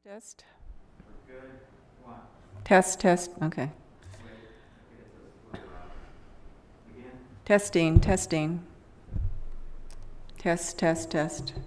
Test. We're good. One. Test, test, okay. Wait. Okay, so it's a little loud. Again. Testing, testing. Test, test, test. Okay.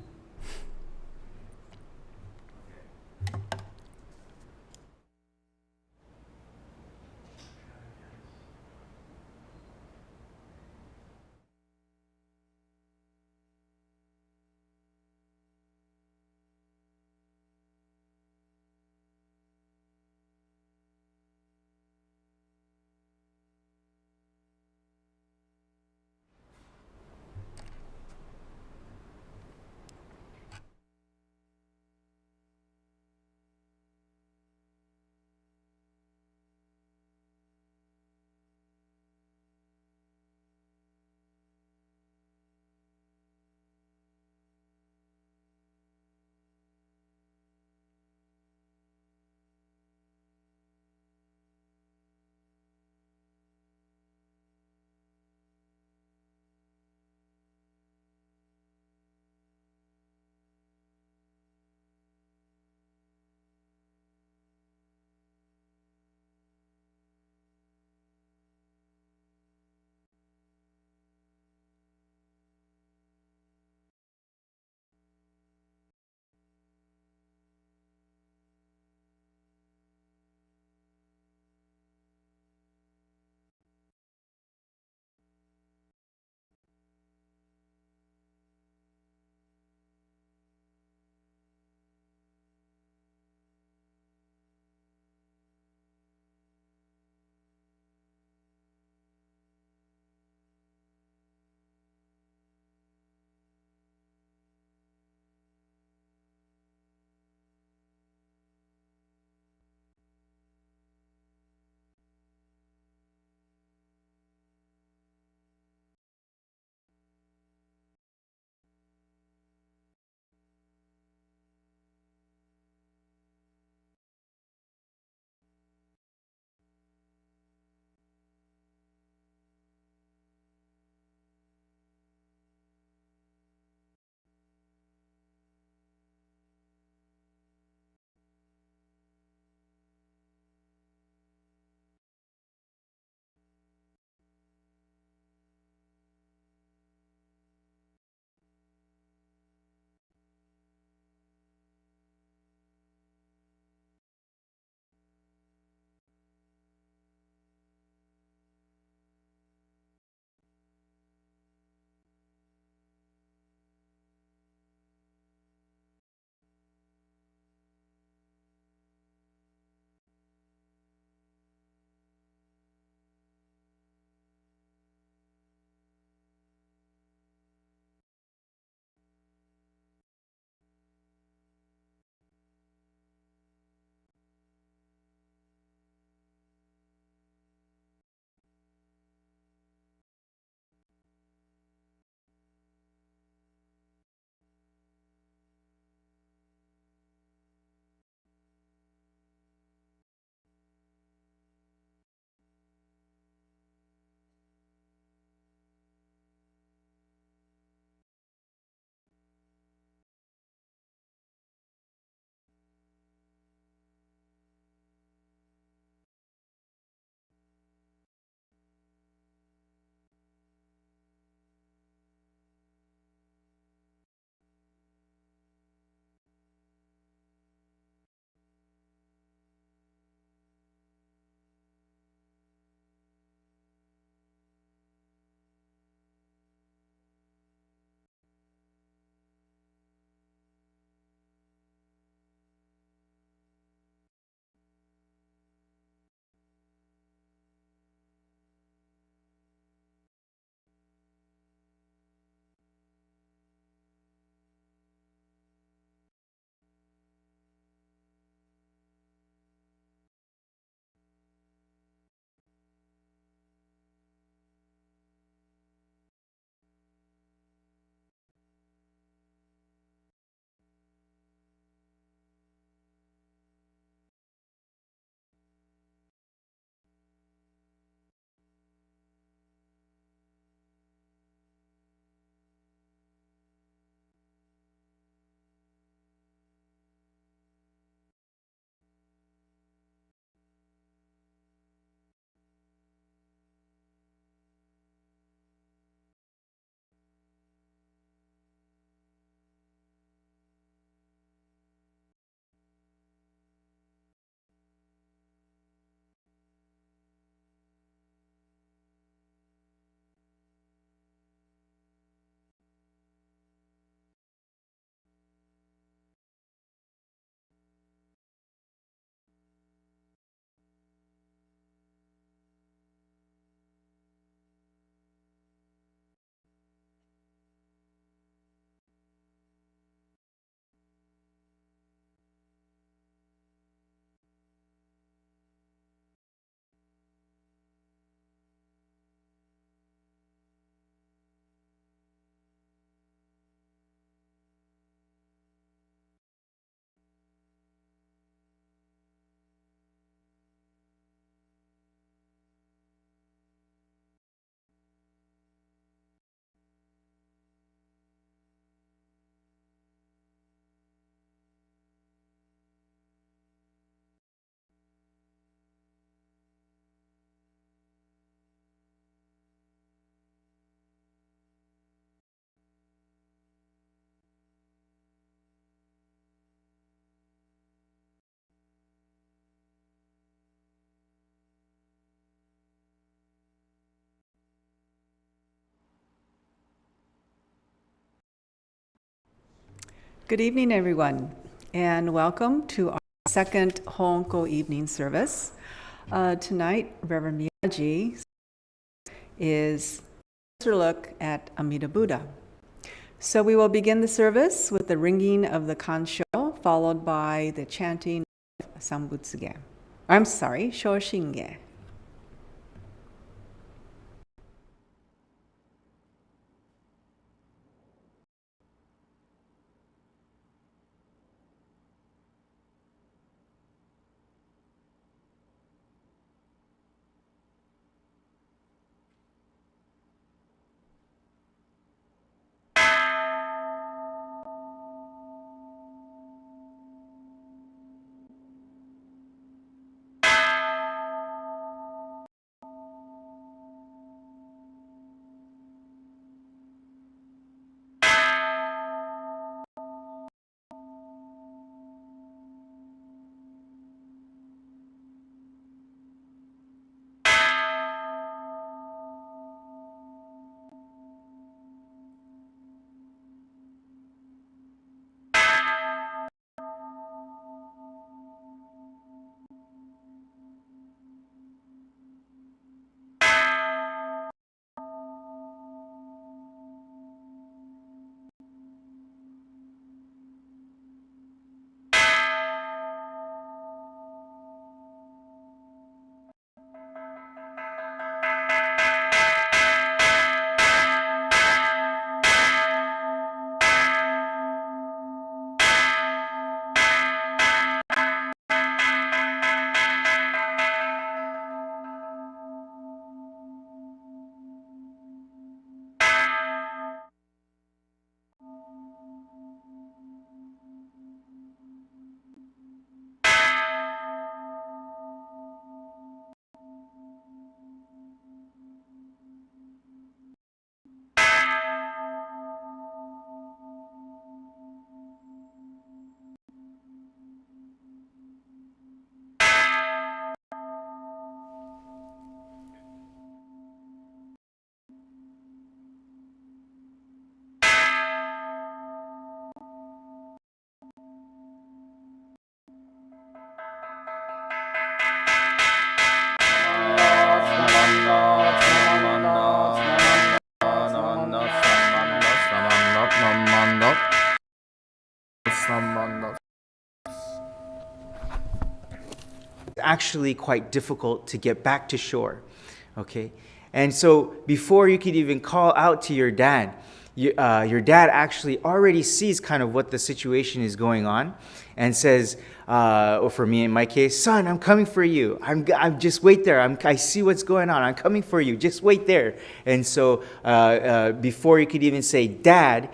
Good evening, everyone, and welcome to our second Hoonko evening service. Tonight, Reverend Miyaji is a closer look at Amida Buddha. So we will begin the service with the ringing of the kansho, followed by the chanting of Sambutsuge. I'm sorry, Shoshinge. Actually quite difficult to get back to shore, okay? And so before you could even call out to your dad actually already sees kind of what the situation is going on and says, or for me in my case, son, I'm coming for you. I'm just wait there. I see what's going on. I'm coming for you. Just wait there. And so before you could even say dad,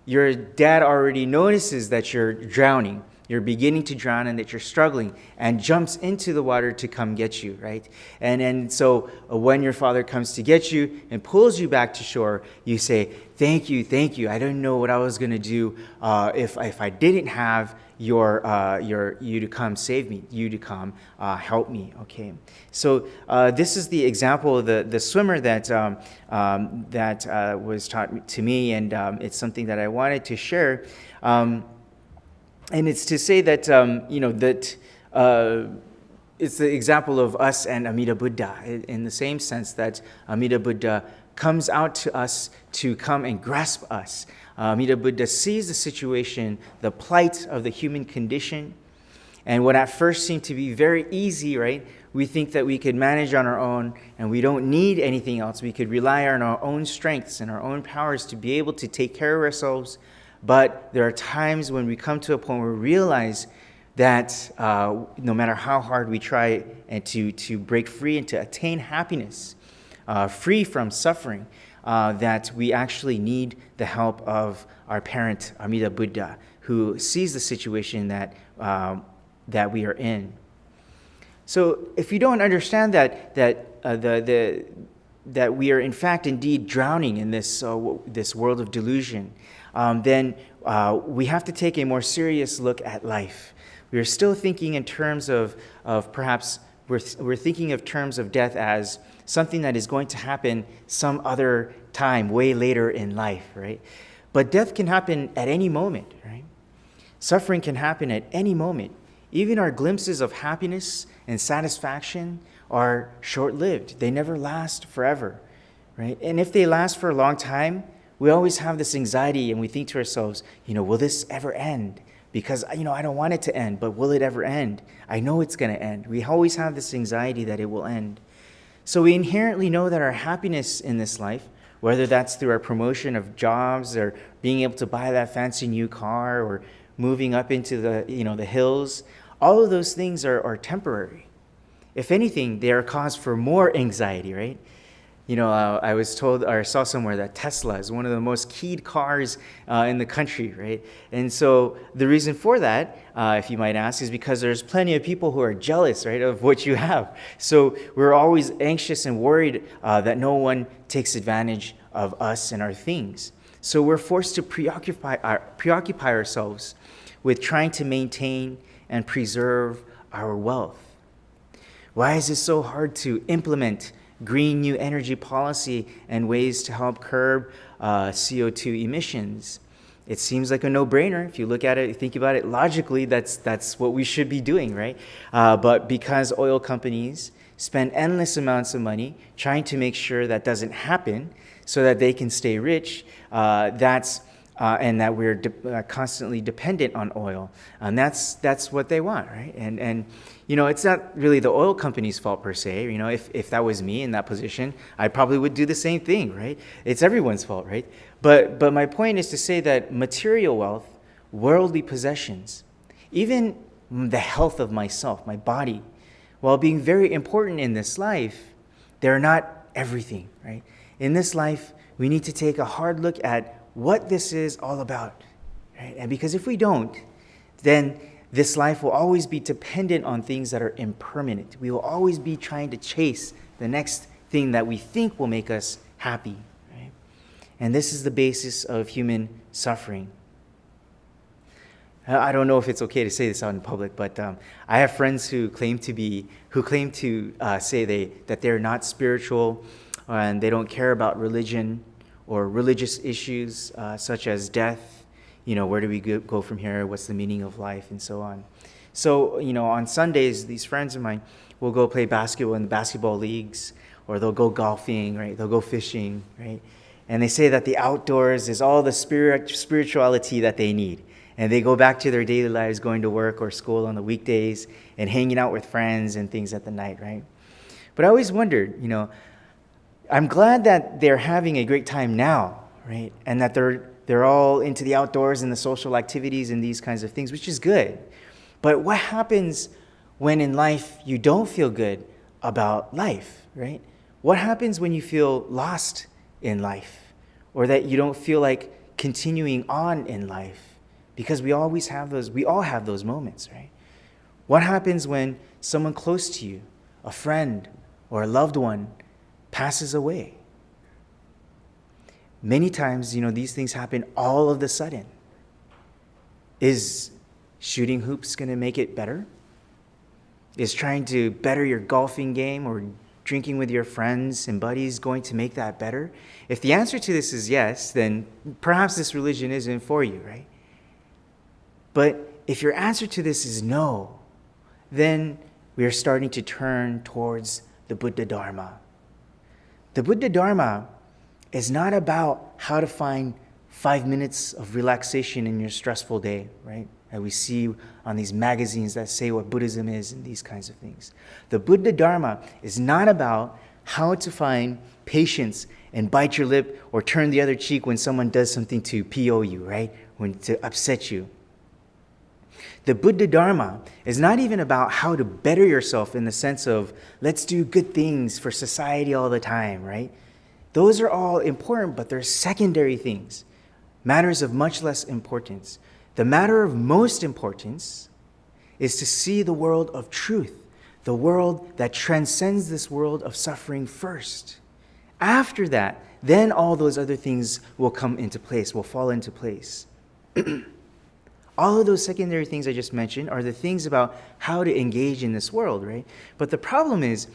your dad already notices that you're drowning. You're beginning to drown and that you're struggling and jumps into the water to come get you, right? And so when your father comes to get you and pulls you back to shore, you say, thank you. I don't know what I was going to do if I didn't have you to come save me, you to come help me, okay? So this is the example of the swimmer that was taught to me, and it's something that I wanted to share. And it's to say that, it's the example of us and Amida Buddha in the same sense that Amida Buddha comes out to us to come and grasp us. Amida Buddha sees the situation, the plight of the human condition, and what at first seemed to be very easy, right? We think that we could manage on our own and we don't need anything else. We could rely on our own strengths and our own powers to be able to take care of ourselves. But there are times when we come to a point where we realize that no matter how hard we try and to break free and to attain happiness, free from suffering, that we actually need the help of our parent, Amida Buddha, who sees the situation that we are in. So if you don't understand that we are in fact indeed drowning in this world of delusion, then we have to take a more serious look at life. We are still thinking in terms of perhaps we're thinking of terms of death as something that is going to happen some other time, way later in life, right? But death can happen at any moment, right? Suffering can happen at any moment. Even our glimpses of happiness and satisfaction are short-lived. They never last forever, right? And if they last for a long time, we always have this anxiety and we think to ourselves, will this ever end? Because, I don't want it to end, but will it ever end? I know it's going to end. We always have this anxiety that it will end. So we inherently know that our happiness in this life, whether that's through our promotion of jobs or being able to buy that fancy new car or moving up into the hills, all of those things are temporary. If anything, they are a cause for more anxiety, right? I was told, or I saw somewhere, that Tesla is one of the most keyed cars in the country, right? And so the reason for that, if you might ask, is because there's plenty of people who are jealous, right, of what you have. So we're always anxious and worried that no one takes advantage of us and our things. So we're forced to preoccupy ourselves with trying to maintain and preserve our wealth. Why is it so hard to implement green new energy policy and ways to help curb CO2 emissions? It seems like a no-brainer. If you look at it, think about it logically, that's what we should be doing, right? But because oil companies spend endless amounts of money trying to make sure that doesn't happen so that they can stay rich, and that we're constantly dependent on oil. And that's what they want, right? And it's not really the oil company's fault per se. If that was me in that position, I probably would do the same thing, right? It's everyone's fault, right? But my point is to say that material wealth, worldly possessions, even the health of myself, my body, while being very important in this life, they're not everything, right? In this life, we need to take a hard look at what this is all about, right? And because if we don't, then this life will always be dependent on things that are impermanent. We will always be trying to chase the next thing that we think will make us happy, right? And this is the basis of human suffering. I don't know if it's okay to say this out in public, but I have friends who claim to say that they're not spiritual and they don't care about religion or religious issues such as death. Where do we go from here? What's the meaning of life, and so on. So, on Sundays, these friends of mine will go play basketball in the basketball leagues, or they'll go golfing, right? They'll go fishing, right? And they say that the outdoors is all the spirituality that they need. And they go back to their daily lives, going to work or school on the weekdays and hanging out with friends and things at the night, right? But I always wondered, I'm glad that they're having a great time now, right? And that they're all into the outdoors and the social activities and these kinds of things, which is good. But what happens when in life you don't feel good about life, right? What happens when you feel lost in life, or that you don't feel like continuing on in life? Because we all have those moments, right? What happens when someone close to you, a friend or a loved one, passes away? Many times, these things happen all of a sudden. Is shooting hoops going to make it better? Is trying to better your golfing game or drinking with your friends and buddies going to make that better? If the answer to this is yes, then perhaps this religion isn't for you, right? But if your answer to this is no, then we are starting to turn towards the Buddha Dharma. The Buddha Dharma is not about how to find 5 minutes of relaxation in your stressful day, right? That we see on these magazines that say what Buddhism is and these kinds of things. The Buddha Dharma is not about how to find patience and bite your lip or turn the other cheek when someone does something to PO you, right? To upset you. The Buddha Dharma is not even about how to better yourself in the sense of let's do good things for society all the time, right? Those are all important, but they're secondary things, matters of much less importance. The matter of most importance is to see the world of truth, the world that transcends this world of suffering first. After that, then all those other things will come into place, will fall into place. All of those secondary things I just mentioned are the things about how to engage in this world, right? But the problem is,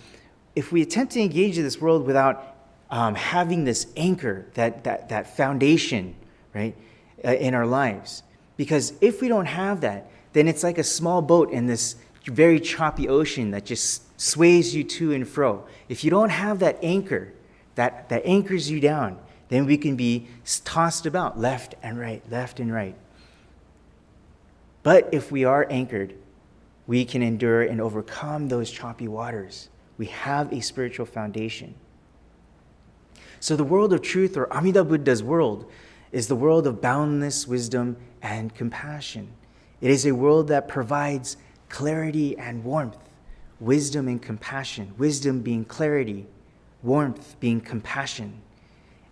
if we attempt to engage in this world without having this anchor, that foundation, right, in our lives, Because if we don't have that, then it's like a small boat in this very choppy ocean that just sways you to and fro. If you don't have that anchor that anchors you down, then we can be tossed about left and right, left and right. But if we are anchored, we can endure and overcome those choppy waters. We have a spiritual foundation. So the world of truth, or Amida Buddha's world, is the world of boundless wisdom and compassion. It is a world that provides clarity and warmth, wisdom and compassion, wisdom being clarity, warmth being compassion.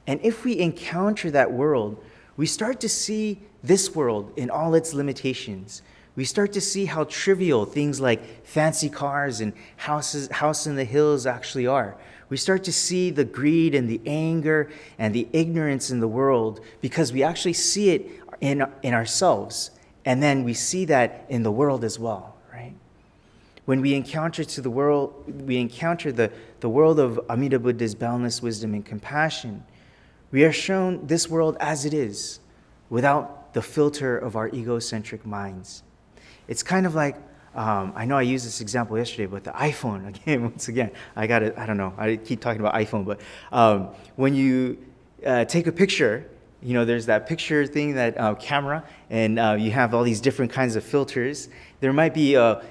And if we encounter that world, we start to see this world in all its limitations. We start to see how trivial things like fancy cars and house in the hills actually are. We start to see the greed and the anger and the ignorance in the world because we actually see it in ourselves. And then we see that in the world as well, right? When we encounter the world of Amida Buddha's boundless wisdom and compassion, we are shown this world as it is, without the filter of our egocentric minds. It's kind of like, I know I used this example yesterday, but the iPhone, again, once again, I don't know, I keep talking about iPhone, but when you take a picture, there's that picture thing, that camera, and you have all these different kinds of filters. There might be a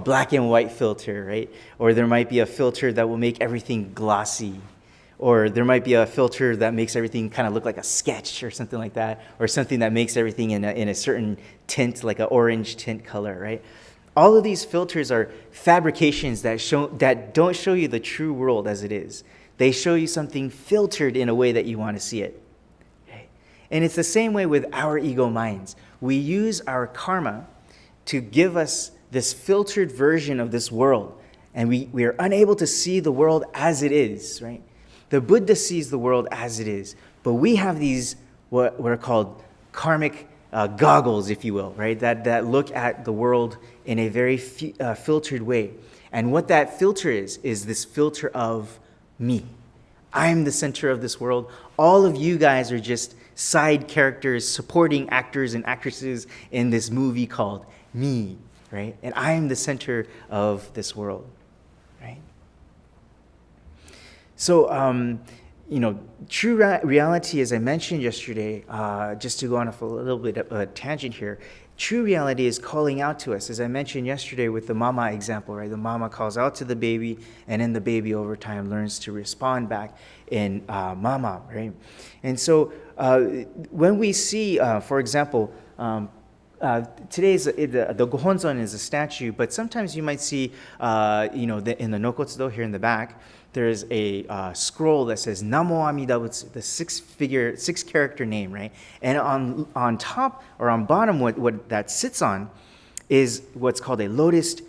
black and white filter, right? Or there might be a filter that will make everything glossy. Or there might be a filter that makes everything kind of look like a sketch or something like that. Or something that makes everything in a certain tint, like an orange tint color, right? All of these filters are fabrications that don't show you the true world as it is. They show you something filtered in a way that you want to see it. Okay? And it's the same way with our ego minds. We use our karma to give us this filtered version of this world. And we are unable to see the world as it is, right? The Buddha sees the world as it is, but we have these what are called karmic goggles, if you will, right? That look at the world in a very filtered way. And what that filter is this filter of me. I'm the center of this world. All of you guys are just side characters, supporting actors and actresses in this movie called Me, right? And I'm the center of this world, right? So, true reality, as I mentioned yesterday, just to go on a little bit of a tangent here, true reality is calling out to us, as I mentioned yesterday with the mama example, right? The mama calls out to the baby, and then the baby over time learns to respond back in mama, right? And so when we see, for example, today's the Gohonzon is a statue, but sometimes you might see, in the Nokotsudo here in the back, there's a scroll that says Namo Amida Butsu, the six character name, right? And on top or on bottom, what that sits on is what's called a lotus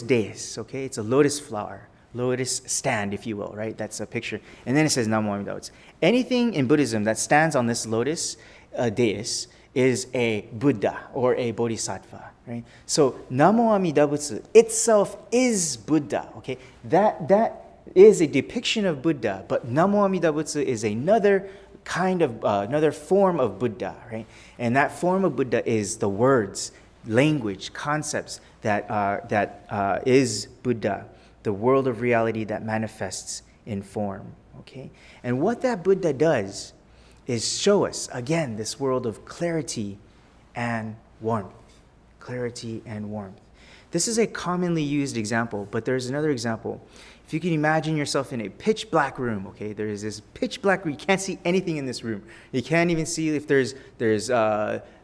dais, okay? It's a lotus flower, lotus stand, if you will, right? That's a picture. And then it says Namo Amida Butsu. Anything in Buddhism that stands on this lotus dais is a Buddha or a Bodhisattva, right? So Namo Amida Butsu itself is Buddha, okay? That is a depiction of Buddha, but Namo Amida Butsu is another kind of, another form of Buddha, right? And that form of Buddha is the words, language, concepts that is Buddha, the world of reality that manifests in form, okay? And what that Buddha does is show us, again, this world of clarity and warmth. Clarity and warmth. This is a commonly used example, but there's another example. If you can imagine yourself in a pitch black room, okay, there is this pitch black room. You can't see anything in this room. You can't even see if there's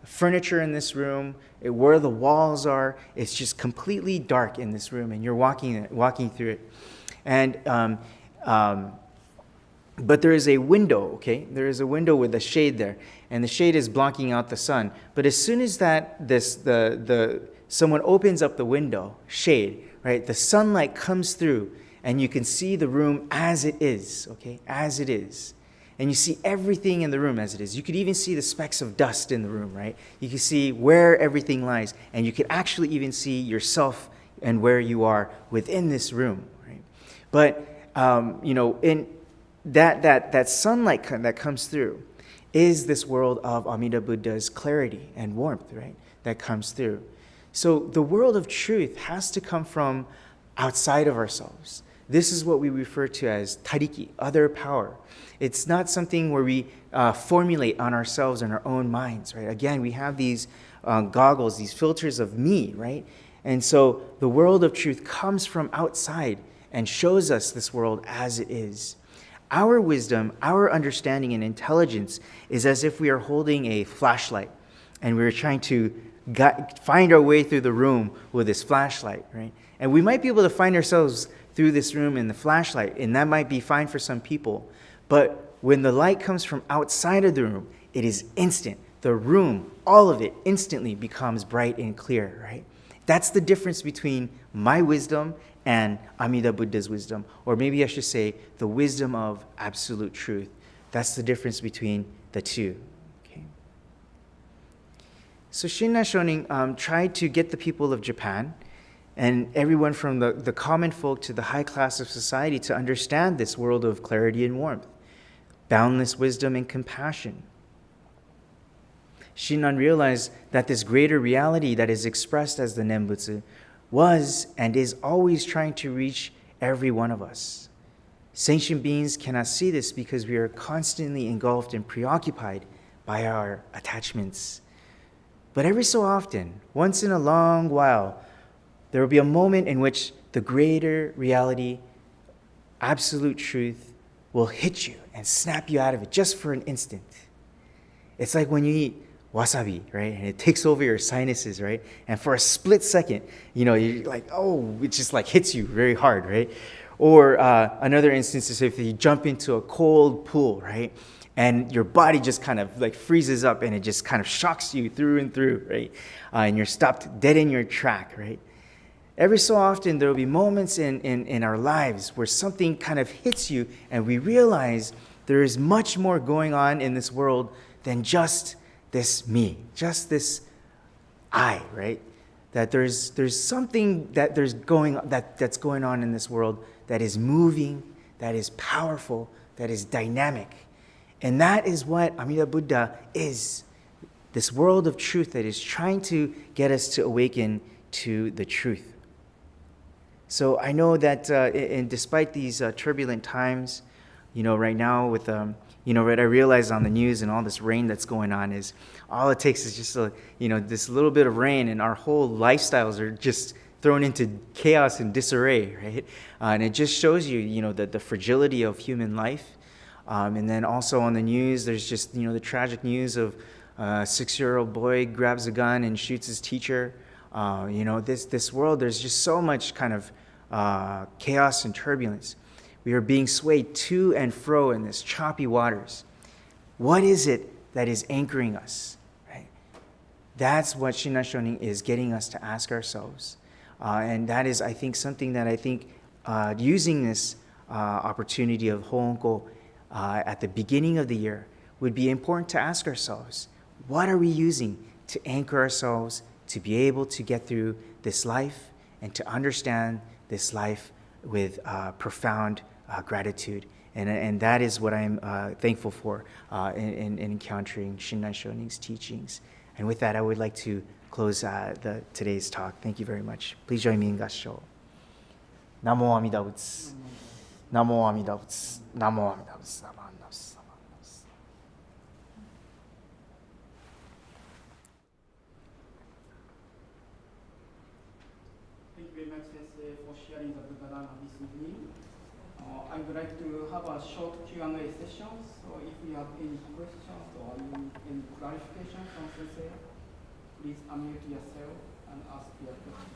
furniture in this room, where the walls are. It's just completely dark in this room, and you're walking through it. And but there is a window, okay? There is a window with a shade there, and the shade is blocking out the sun. But as soon as someone opens up the window, shade, right? The sunlight comes through, and you can see the room as it is, okay? As it is. And you see everything in the room as it is. You could even see the specks of dust in the room, right? You can see where everything lies, and you can actually even see yourself and where you are within this room, right? But, that sunlight that comes through is this world of Amida Buddha's clarity and warmth, right? That comes through. So the world of truth has to come from outside of ourselves. This is what we refer to as tariki, other power. It's not something where we formulate on ourselves in our own minds, right? Again, we have these goggles, these filters of me, right? And so the world of truth comes from outside and shows us this world as it is. Our wisdom, our understanding and intelligence is as if we are holding a flashlight and we're trying to find our way through the room with this flashlight, right? And we might be able to find ourselves through this room in the flashlight, and that might be fine for some people. But when the light comes from outside of the room, it is instant. The room, all of it, instantly becomes bright and clear, right? That's the difference between my wisdom and Amida Buddha's wisdom, or maybe I should say the wisdom of absolute truth. That's the difference between the two. Okay. So Shinran Shonin tried to get the people of Japan and everyone from the common folk to the high class of society to understand this world of clarity and warmth, boundless wisdom and compassion. Shinran realized that this greater reality that is expressed as the Nembutsu was and is always trying to reach every one of us. Sentient beings cannot see this because we are constantly engulfed and preoccupied by our attachments. But every so often, once in a long while, there will be a moment in which the greater reality, absolute truth, will hit you and snap you out of it just for an instant. It's like when you eat wasabi, right? And it takes over your sinuses, right? And for a split second, you're like, oh, it just like hits you very hard, right? Or another instance is if you jump into a cold pool, right? And your body just kind of like freezes up and it just kind of shocks you through and through, right? And you're stopped dead in your track, right? Every so often, there will be moments in our lives where something kind of hits you and we realize there is much more going on in this world than just this me, just this I, right? That there's something that's going on in this world that is moving, that is powerful, that is dynamic. And that is what Amida Buddha is. This world of truth that is trying to get us to awaken to the truth. So I know that and despite these turbulent times, right now with, what I realize on the news and all this rain that's going on is all it takes is just, this little bit of rain and our whole lifestyles are just thrown into chaos and disarray, right? And it just shows you, the fragility of human life. And then also on the news, there's just, the tragic news of a 6-year-old boy grabs a gun and shoots his teacher. This world, there's just so much kind of chaos and turbulence. We are being swayed to and fro in this choppy waters. What is it that is anchoring us? Right? That's what Shinran Shonin is getting us to ask ourselves. And that is, I think, something that I think using this opportunity of Hoonko at the beginning of the year would be important to ask ourselves. What are we using to anchor ourselves to be able to get through this life and to understand this life with profound gratitude? And that is what I'm thankful for in encountering Shinran Shonin's teachings. And with that, I would like to close today's talk. Thank you very much. Please join me in Gassho. Namo Amida Butsu. Namo Amida Butsu. Namo Amida Butsu. Namo Amida Butsu. Thank you very much, Sensei, for sharing the Buddha Dharma this evening. I would like to have a short Q&A session. So if you have any questions or any clarifications from Sensei, please unmute yourself and ask your question.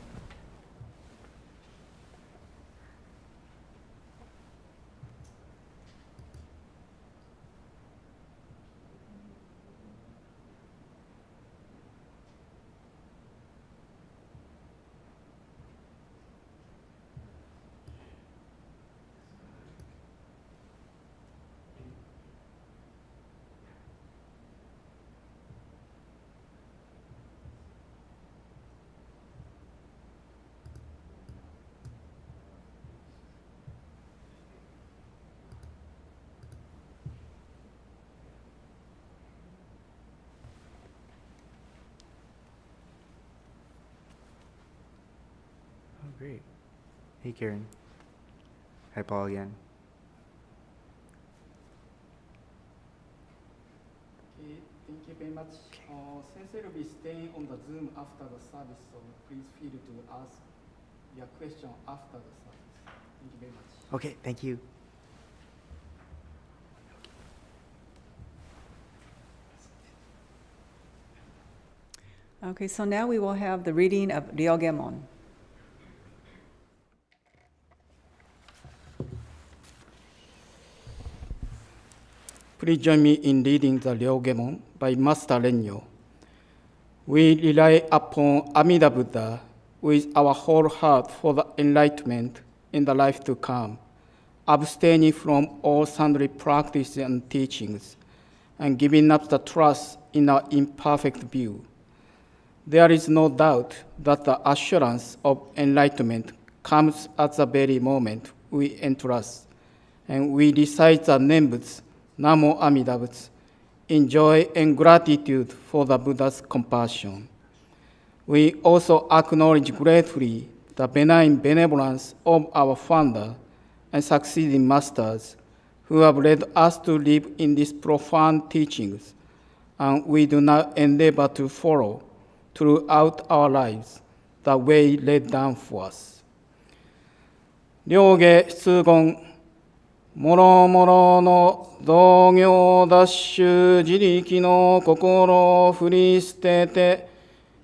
great. Hey, Karen. Hi, Paul again. Okay, thank you very much. Sensei will be staying on the Zoom after the service, so please feel to ask your question after the service. Thank you very much. Okay, thank you. Okay, so now we will have the reading of Ryogemon. Please join me in reading the Ryogemon by Master Renyo. We rely upon Amida Buddha with our whole heart for the enlightenment in the life to come, abstaining from all sundry practices and teachings, and giving up the trust in our imperfect view. There is no doubt that the assurance of enlightenment comes at the very moment we entrust, and we recite the Nembutsu, Namo Amida Butsu, in joy and gratitude for the Buddha's compassion. We also acknowledge gratefully the benign benevolence of our founder and succeeding masters who have led us to live in these profound teachings, and we do not endeavor to follow throughout our lives the way laid down for us. 両下出言もろもろの同業脱臭自力の心を振り捨てて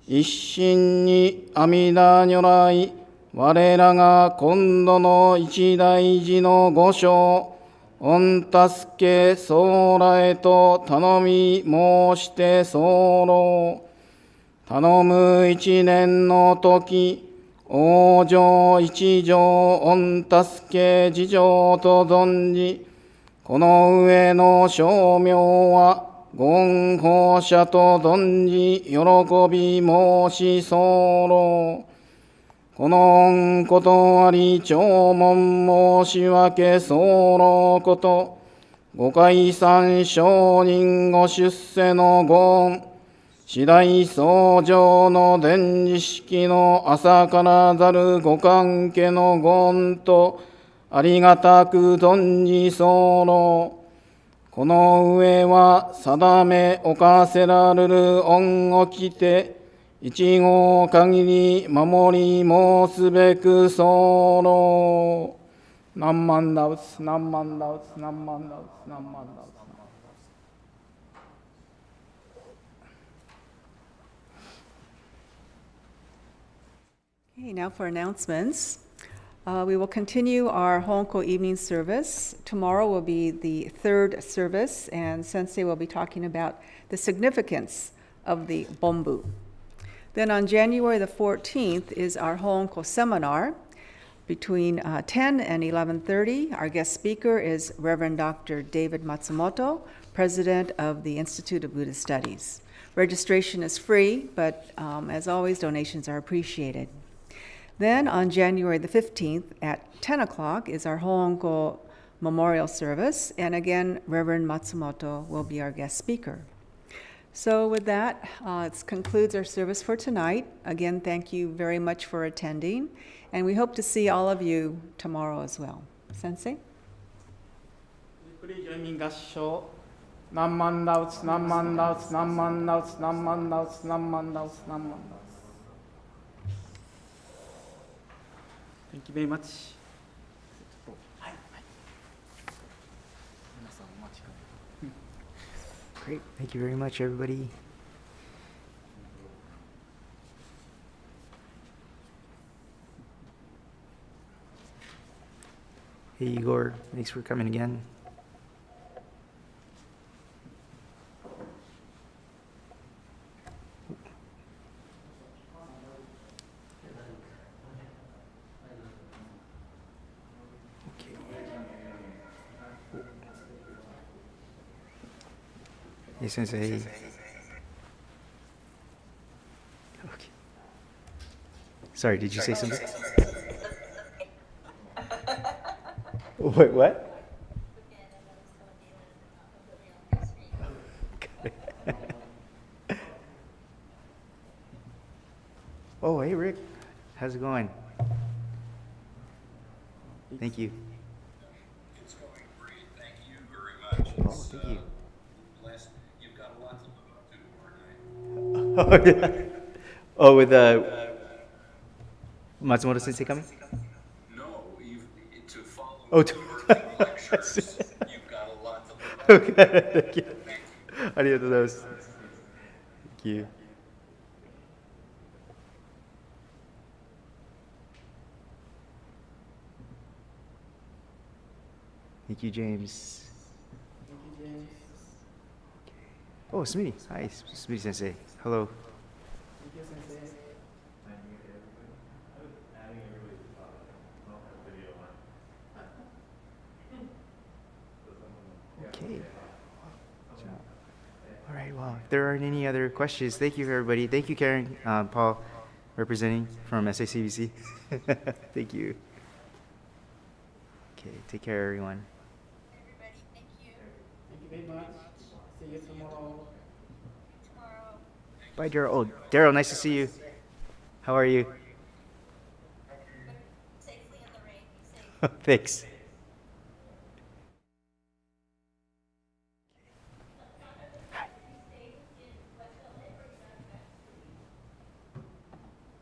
一心に阿弥陀如来我らが今度の一大事の御所御助け総来と頼み申して候頼む一年の時往生一条御助け事情と存じ、この上の称名は、言法者と存じ、喜び申し候。この恩ことあり、弔問申し分け候こと、ご解散承認ご出世のご恩、次第僧正の伝示式の朝からざるご関係のご恩とありがたく存じ候。この上は定めおかせられる恩をきて一号限り守り申すべく候。何万ダウツ何万ダウツ何万ダウツ何万ダウツ。Okay, now for announcements. We will continue our Hoonko evening service. Tomorrow will be the third service, and Sensei will be talking about the significance of the Bonbu. Then on January the 14th is our Hoonko seminar between 10 and 11:30. Our guest speaker is Reverend Dr. David Matsumoto, President of the Institute of Buddhist Studies. Registration is free, but as always, donations are appreciated. Then on January the 15th at 10 o'clock is our Hoonko memorial service, and again, Reverend Matsumoto will be our guest speaker. So with that, it concludes our service for tonight. Again, thank you very much for attending, and we hope to see all of you tomorrow as well. Sensei? Please join me in 合唱。何万ダウツ何万ダウツ何万ダウツ何万ダウツ何万ダウツ何万ダウツ。Thank you very much. はい。皆さんお待ちください。 Great. Thank you very much, everybody. Hey, Igor. Thanks for coming again. Hey, Sensei. Okay. Sorry, did you say something? Wait, what? Oh, hey, Rick. How's it going? Thank you. It's going great. Thank you very much. Oh, It's, thank you. blessed. You've got a lot to live up to, Oh, yeah. Oh, with Matsumoto Sensei coming? No, to follow Oh, your lectures, you've got a lot to live up to. okay, thank you. Thank you. ありがとうございます。Thank you. Thank you, James. Thank you, James. Oh, Smitty. Hi, Smitty Sensei. Hello. Thank you, Sensei. Okay. All right, well, if there aren't any other questions, thank you, everybody. Thank you, Karen, Paul, representing from SACBC. Thank you. Okay, take care, everyone. Everybody, thank you. Thank you very much. See you tomorrow. Tomorrow. Bye, Daryl. Oh, Daryl, nice to see you. How are you? Safely in the rain. Be safe. Thanks.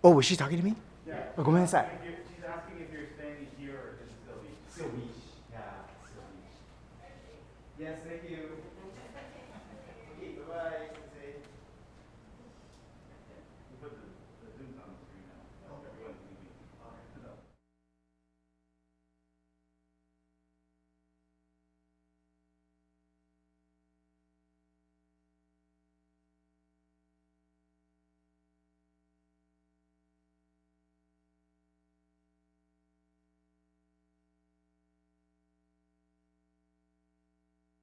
Oh, was she talking to me? Yeah. Oh, ごめんなさい。 She's asking if you're staying here or in Still Beach. Still Beach. Yeah, Still Beach. Yes, thank you. Okay, bye-bye.